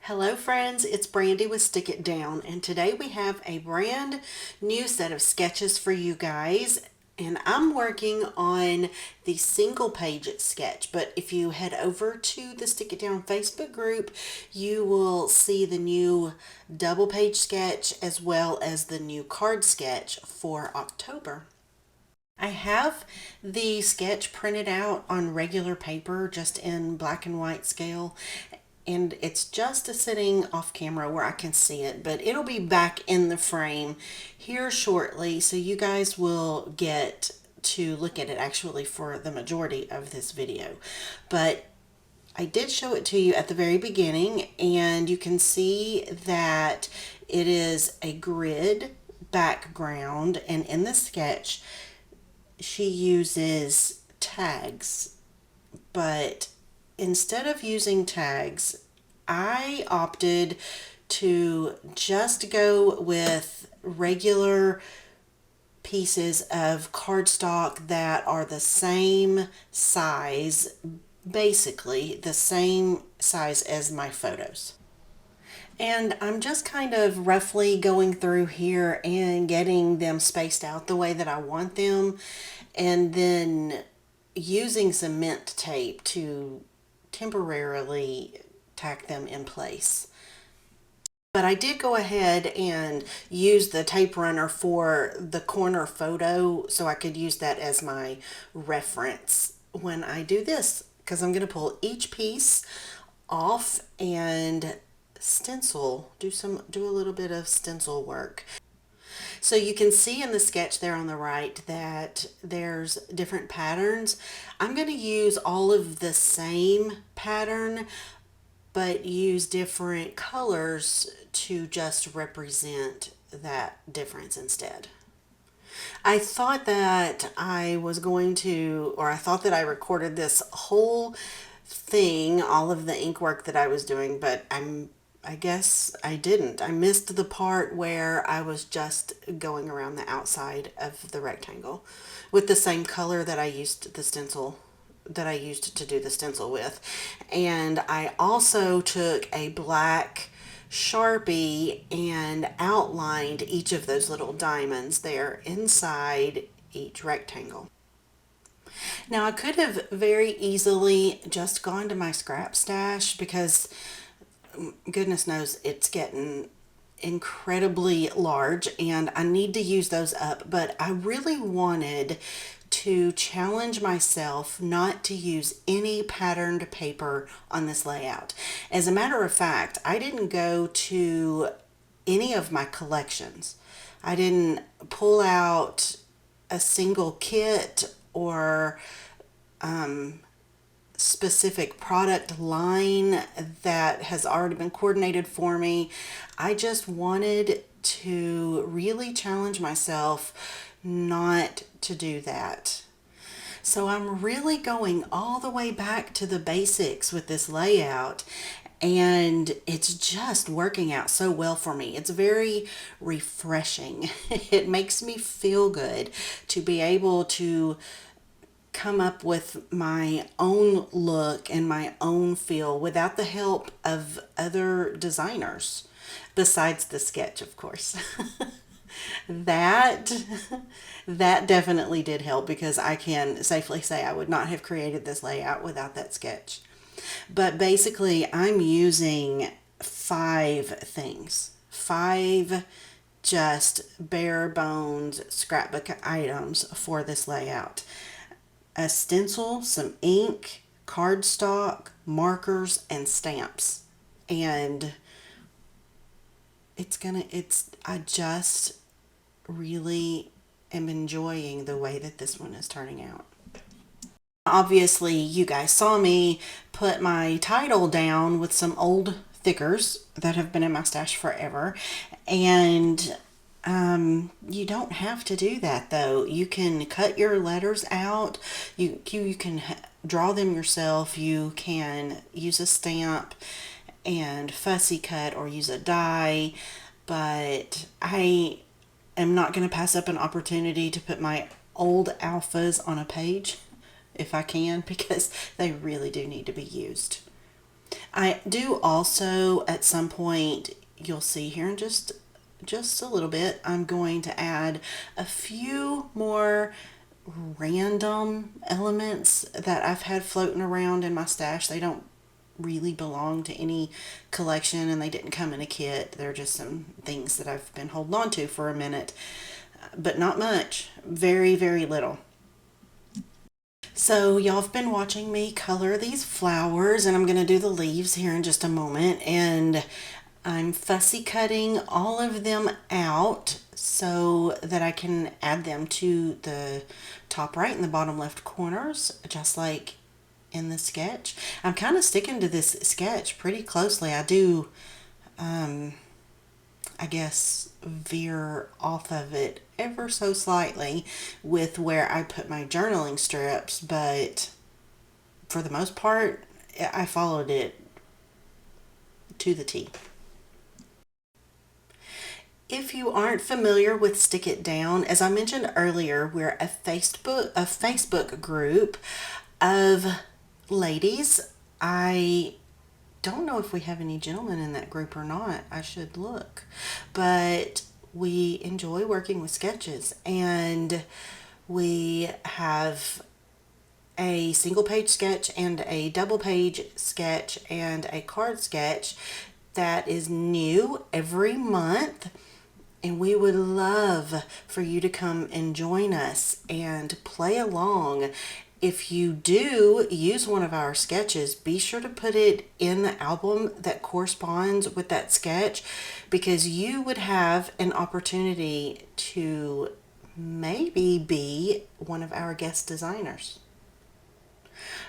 Hello friends, it's Brandy with Stick It Down, and today we have a brand new set of sketches for you guys. And I'm working on the single page sketch, but if you head over to the Stick It Down Facebook group, you will see the new double page sketch as well as the new card sketch for October. I have the sketch printed out on regular paper, just in black and white scale, and it's just sitting off camera where I can see it, but it'll be back in the frame here shortly, so you guys will get to look at it actually for the majority of this video. But I did show it to you at the very beginning, and you can see that it is a grid background, and in the sketch she uses tags, but instead of using tags, I opted to just go with regular pieces of cardstock that are the same size, basically the same size as my photos. And I'm just kind of roughly going through here and getting them spaced out the way that I want them, and then using some mint tape to temporarily tack them in place. But I did go ahead and use the tape runner for the corner photo so I could use that as my reference when I do this, because I'm going to pull each piece off and stencil, do a little bit of stencil work. So you can see in the sketch there on the right that there's different patterns. I'm going to use all of the same pattern, but use different colors to just represent that difference instead. I thought that I was going to, or I thought that I recorded this whole thing, all of the ink work that I was doing, but I guess I didn't. I missed the part where I was just going around the outside of the rectangle with the same color that I used to do the stencil with. And I also took a black Sharpie and outlined each of those little diamonds there inside each rectangle. Now I could have very easily just gone to my scrap stash, because goodness knows it's getting incredibly large and I need to use those up, but I really wanted to challenge myself not to use any patterned paper on this layout. As a matter of fact, I didn't go to any of my collections. I didn't pull out a single kit or specific product line that has already been coordinated for me. I just wanted to really challenge myself not to do that. So I'm really going all the way back to the basics with this layout, and it's just working out so well for me. It's very refreshing. It makes me feel good to be able to come up with my own look and my own feel without the help of other designers, besides the sketch, of course. that that definitely did help, because I can safely say I would not have created this layout without that sketch. But basically I'm using 5 just bare bones scrapbook items for this layout: a stencil, some ink, cardstock, markers, and stamps. And I just really am enjoying the way that this one is turning out. Obviously, you guys saw me put my title down with some old thickers that have been in my stash forever. And you don't have to do that though. You can cut your letters out. You can draw them yourself. You can use a stamp and fussy cut or use a die. But I am not going to pass up an opportunity to put my old alphas on a page if I can, because they really do need to be used. I do also at some point, you'll see here in just a little bit, I'm going to add a few more random elements that I've had floating around in my stash. They don't really belong to any collection and they didn't come in a kit. They're just some things that I've been holding on to for a minute, but not much. Very, very little. So y'all have been watching me color these flowers, and I'm going to do the leaves here in just a moment. And I'm fussy cutting all of them out so that I can add them to the top right and the bottom left corners, just like in the sketch. I'm kind of sticking to this sketch pretty closely. I do, I guess, veer off of it ever so slightly with where I put my journaling strips, but for the most part, I followed it to the T. If you aren't familiar with Stick It Down, as I mentioned earlier, we're a Facebook group of ladies. I don't know if we have any gentlemen in that group or not. I should look. But we enjoy working with sketches, and we have a single page sketch and a double page sketch and a card sketch that is new every month. And we would love for you to come and join us and play along. If you do use one of our sketches, be sure to put it in the album that corresponds with that sketch, because you would have an opportunity to maybe be one of our guest designers.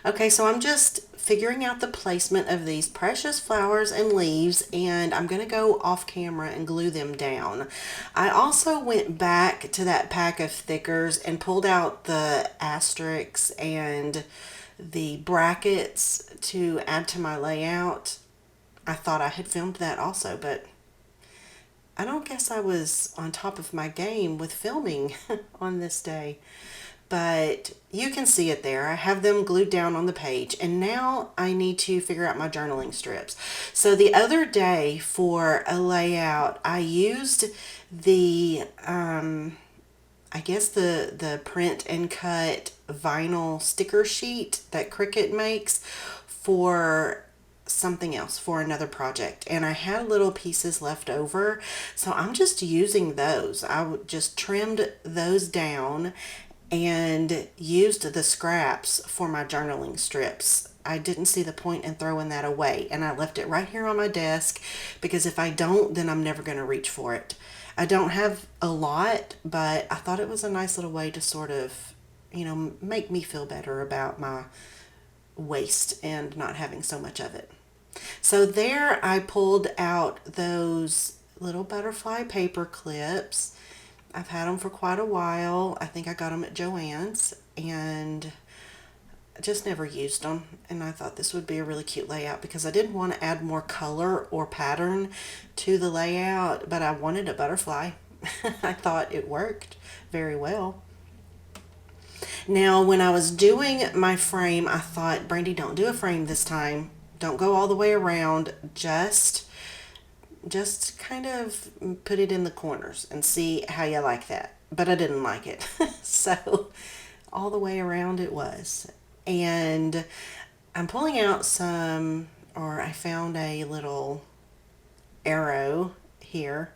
Okay, so I'm just figuring out the placement of these precious flowers and leaves, and I'm going to go off camera and glue them down. I also went back to that pack of thickers and pulled out the asterisks and the brackets to add to my layout. I thought I had filmed that also, but I don't guess I was on top of my game with filming on this day. But you can see it there. I have them glued down on the page, and now I need to figure out my journaling strips. So the other day for a layout, I used the I guess the print and cut vinyl sticker sheet that Cricut makes for something else, for another project, and I had little pieces left over, so I'm just using those. I just trimmed those down and used the scraps for my journaling strips. I didn't see the point in throwing that away, and I left it right here on my desk, because if I don't, then I'm never going to reach for it. I don't have a lot, but I thought it was a nice little way to sort of, make me feel better about my waste and not having so much of it. So there I pulled out those little butterfly paper clips. I've had them for quite a while. I think I got them at Joann's, and just never used them. And I thought this would be a really cute layout, because I didn't want to add more color or pattern to the layout, but I wanted a butterfly. I thought it worked very well. Now, when I was doing my frame, I thought, Brandy, don't do a frame this time. Don't go all the way around. Just kind of put it in the corners and see how you like that. But I didn't like it. So all the way around it was. And I'm pulling out I found a little arrow here.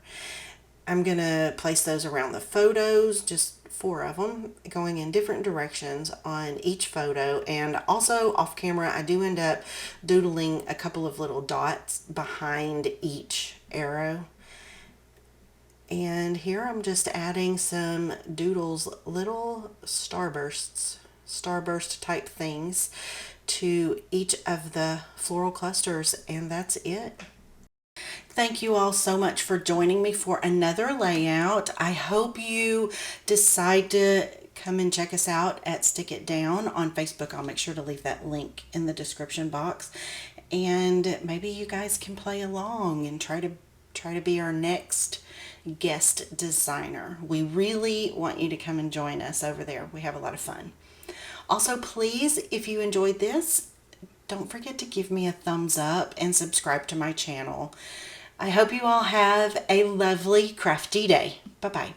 I'm going to place those around the photos, just 4 of them, going in different directions on each photo. And also off camera, I do end up doodling a couple of little dots behind each arrow. And here I'm just adding some doodles, little starburst type things to each of the floral clusters, and that's it. Thank you all so much for joining me for another layout. I hope you decide to come and check us out at Stick It Down on Facebook. I'll make sure to leave that link in the description box. And maybe you guys can play along and try to be our next guest designer. We really want you to come and join us over there. We have a lot of fun. Also, please, if you enjoyed this, don't forget to give me a thumbs up and subscribe to my channel. I hope you all have a lovely crafty day. Bye-bye.